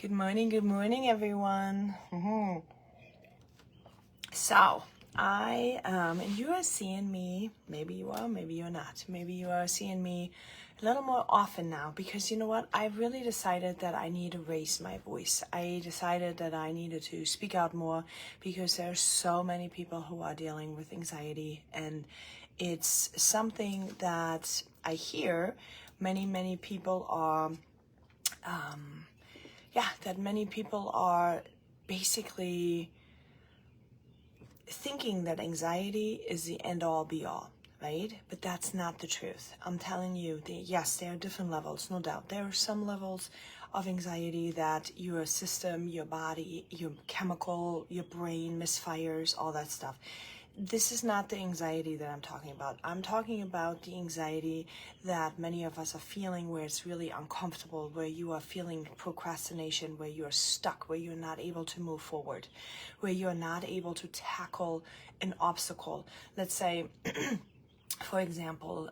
Good morning, everyone. So, and you are seeing me, maybe you are, maybe you're not. Maybe you are seeing me a little more often now because you know what? I really decided that I need to raise my voice. I decided that I needed to speak out more because there are so many people who are dealing with anxiety, and it's something that I hear many people are that many people are basically thinking that anxiety is the end all be all, right? But that's not the truth. I'm telling you, yes, there are different levels, no doubt. There are some levels of anxiety that your system, your body, your chemical, your brain misfires, all that stuff. This is not the anxiety that I'm talking about. I'm talking about the anxiety that many of us are feeling where it's really uncomfortable, where you are feeling procrastination, where you're stuck, where you're not able to move forward, where you're not able to tackle an obstacle. Let's say, for example,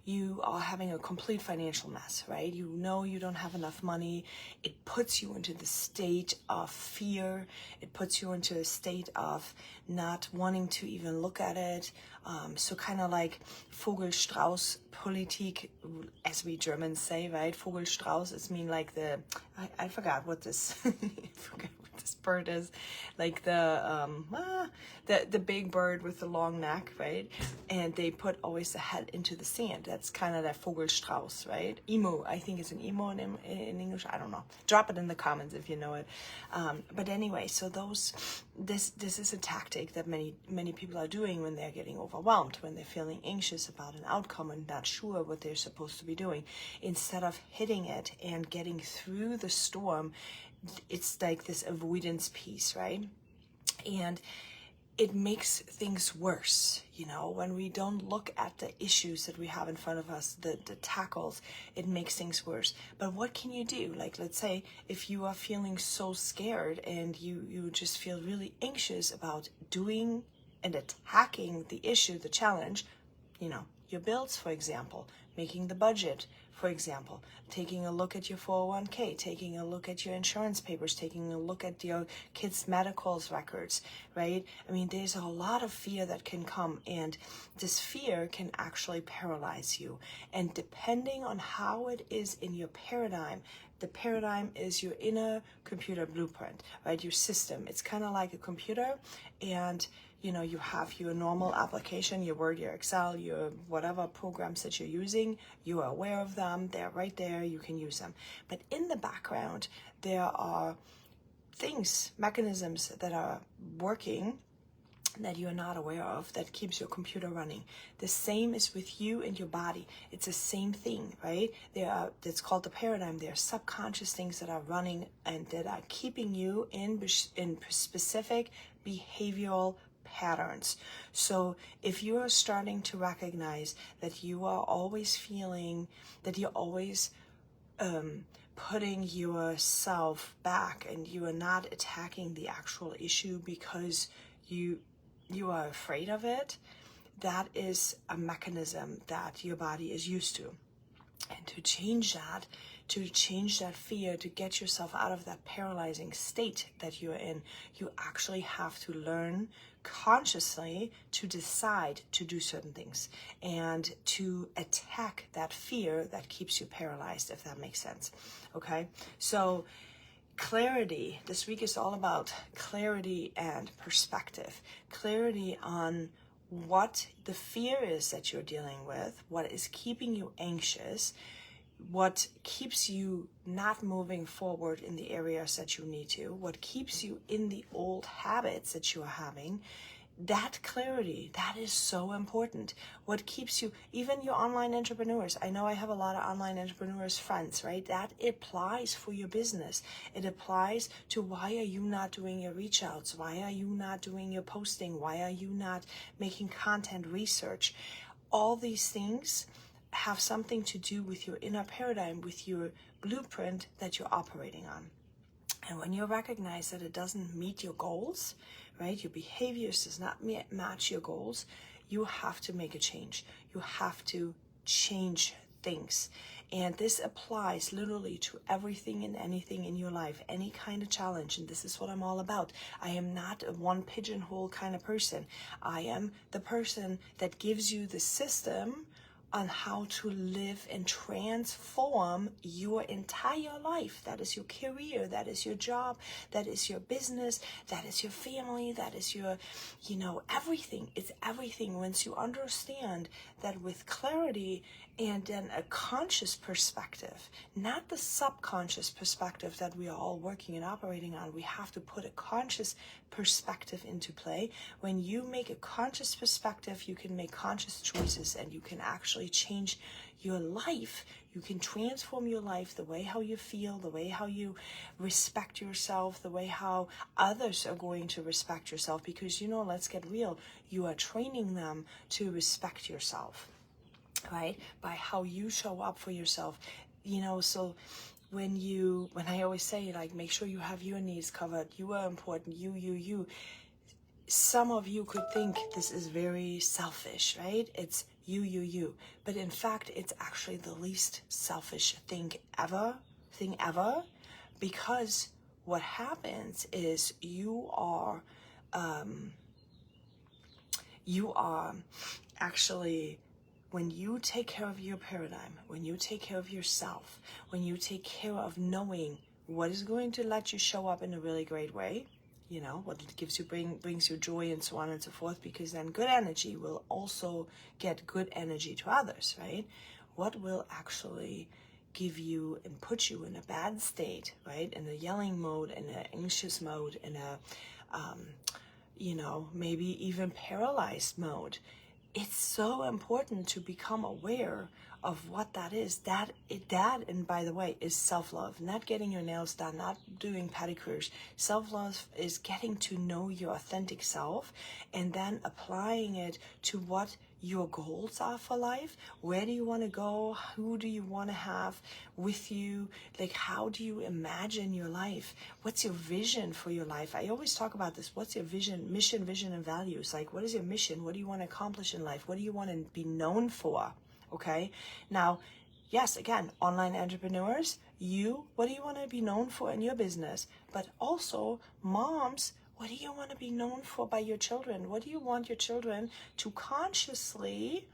you are having a complete financial mess, right? You know you don't have enough money. It puts you into the state of fear. It puts you into a state of not wanting to even look at it. So kind of like Vogelstrauß-Politik, as we Germans say, right? Vogelstrauß is mean like I forgot what this, I forgot what this bird is, like the big bird with the long neck, right? And they put always the head into the sand. That's kind of that Vogelstrauß, right? Emu, I think it's an emu in English. I don't know. Drop it in the comments if you know it. But anyway, so this is a tactic that many people are doing when they're getting overwhelmed, when they're feeling anxious about an outcome and not sure what they're supposed to be doing. Instead of hitting it and getting through the storm, it's like this avoidance piece, right? And it makes things worse, you know, when we don't look at the issues that we have in front of us, the tackles, it makes things worse. But what can you do? Like, let's say if you are feeling so scared and you just feel really anxious about doing and attacking the issue, the challenge, you know, your bills, for example, making the budget, for example, taking a look at your 401k, taking a look at your insurance papers, taking a look at your kids' medicals records, right? I mean, there's a lot of fear that can come, and this fear can actually paralyze you. And depending on how it is in your paradigm, the paradigm is your inner computer blueprint, right? Your system. It's kind of like a computer, and you know, you have your normal application, your Word, your Excel, your whatever programs that you're using, you are aware of them, they're right there, you can use them. But in the background, there are things, mechanisms that are working that you're not aware of that keeps your computer running. The same is with you and your body. It's the same thing, right? It's called the paradigm. There are subconscious things that are running and that are keeping you in specific behavioral patterns. So if you are starting to recognize that you are always feeling that you're always putting yourself back and you are not attacking the actual issue because you are afraid of it, that is a mechanism that your body is used to. And to change that fear, to get yourself out of that paralyzing state that you're in, you actually have to learn consciously to decide to do certain things and to attack that fear that keeps you paralyzed, if that makes sense. Okay? So clarity, this week is all about clarity and perspective. Clarity on what the fear is that you're dealing with, what is keeping you anxious, what keeps you not moving forward in the areas that you need to, what keeps you in the old habits that you are having. That clarity, that is so important. What keeps you, even your online entrepreneurs. I know I have a lot of online entrepreneurs friends, right? That applies for your business. It applies to why are you not doing your reach outs? Why are you not doing your posting? Why are you not making content research? All these things have something to do with your inner paradigm, with your blueprint that you're operating on. And when you recognize that it doesn't meet your goals, right, your behaviors does not match your goals, you have to make a change. You have to change things. And this applies literally to everything and anything in your life, any kind of challenge. And this is what I'm all about. I am not a one pigeonhole kind of person. I am the person that gives you the system on how to live and transform your entire life. That is your career, that is your job, that is your business, that is your family, that is your, everything. It's everything. Once you understand that with clarity and then a conscious perspective, not the subconscious perspective that we are all working and operating on. We have to put a conscious perspective into play. When you make a conscious perspective, you can make conscious choices, and you can actually change your life. You can transform your life, the way how you feel, the way how you respect yourself, the way how others are going to respect yourself. Because, let's get real, you are training them to respect yourself, right? By how you show up for yourself. So when I always say, like, make sure you have your needs covered, you are important, you. Some of you could think this is very selfish, right? It's you. But in fact, it's actually the least selfish thing ever, because what happens is you are actually, when you take care of your paradigm, when you take care of yourself, when you take care of knowing what is going to let you show up in a really great way, what gives you, brings you joy, and so on and so forth, because then good energy will also get good energy to others, right? What will actually give you and put you in a bad state, right? In a yelling mode, in an anxious mode, in a, maybe even paralyzed mode. It's so important to become aware of what that is. That, and by the way, is self-love. Not getting your nails done, not doing pedicures. Self-love is getting to know your authentic self and then applying it to what your goals are for life. Where do you want to go? Who do you want to have with you? Like, how do you imagine your life? What's your vision for your life? I always talk about this. What's your vision, mission, and values? Like, what is your mission? What do you want to accomplish in life? What do you want to be known for? Okay. Now, yes, again, online entrepreneurs, what do you want to be known for in your business? But also moms, what do you want to be known for by your children? What do you want your children to consciously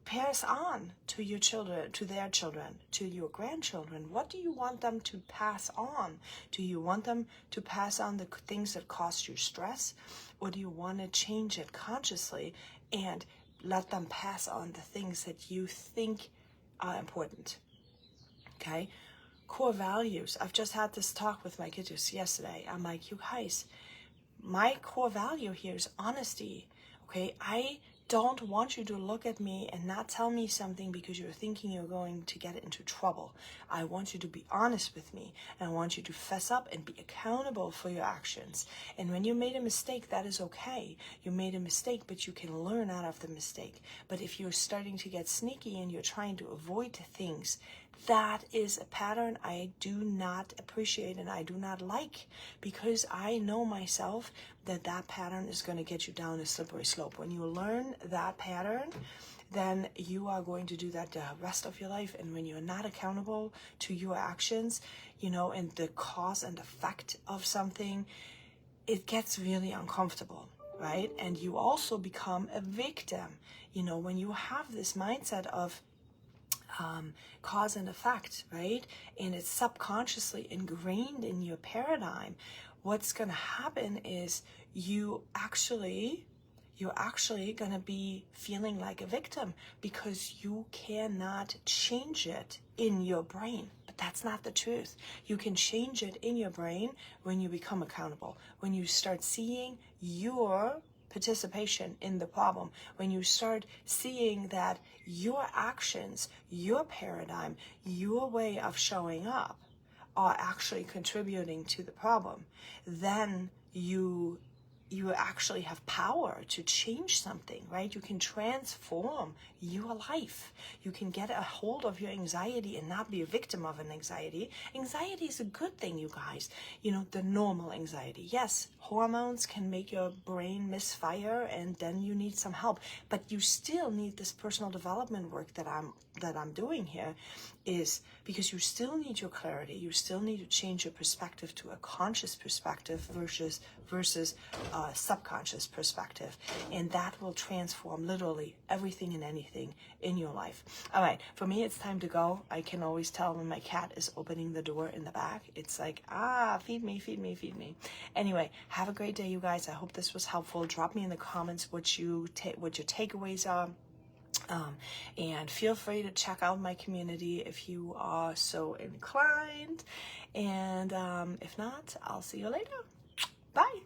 pass on to your children, to their children, to your grandchildren? What do you want them to pass on? Do you want them to pass on the things that cause you stress? Or do you want to change it consciously and let them pass on the things that you think are important? Okay? Core values. I've just had this talk with my kiddos yesterday. I'm like, you guys, my core value here is honesty. Okay? I don't want you to look at me and not tell me something because you're thinking you're going to get into trouble. I want you to be honest with me, and I want you to fess up and be accountable for your actions. And when you made a mistake, that is okay. You made a mistake, but you can learn out of the mistake. But if you're starting to get sneaky and you're trying to avoid things, that is a pattern I do not appreciate and I do not like, because I know myself that pattern is going to get you down a slippery slope. When you learn that pattern, then you are going to do that the rest of your life. And when you're not accountable to your actions, and the cause and effect of something, it gets really uncomfortable, right? And you also become a victim. When you have this mindset of cause and effect, right? And it's subconsciously ingrained in your paradigm. What's going to happen is you're actually going to be feeling like a victim because you cannot change it in your brain. But that's not the truth. You can change it in your brain when you become accountable, when you start seeing your participation in the problem, when you start seeing that your actions, your paradigm, your way of showing up are actually contributing to the problem, then you you actually have power to change something, right? You can transform your life. You can get a hold of your anxiety and not be a victim of an anxiety. Anxiety is a good thing, you guys. You know, the normal anxiety. Yes, hormones can make your brain misfire, and then you need some help. But you still need this personal development work that I'm doing here, is because you still need your clarity. You still need to change your perspective to a conscious perspective versus subconscious perspective, and that will transform literally everything and anything in your life. All right, for me, it's time to go. I can always tell when my cat is opening the door in the back. It's like, feed me, feed me, feed me. Anyway, have a great day, you guys. I hope this was helpful. Drop me in the comments what your takeaways are. And feel free to check out my community if you are so inclined. And if not, I'll see you later. Bye.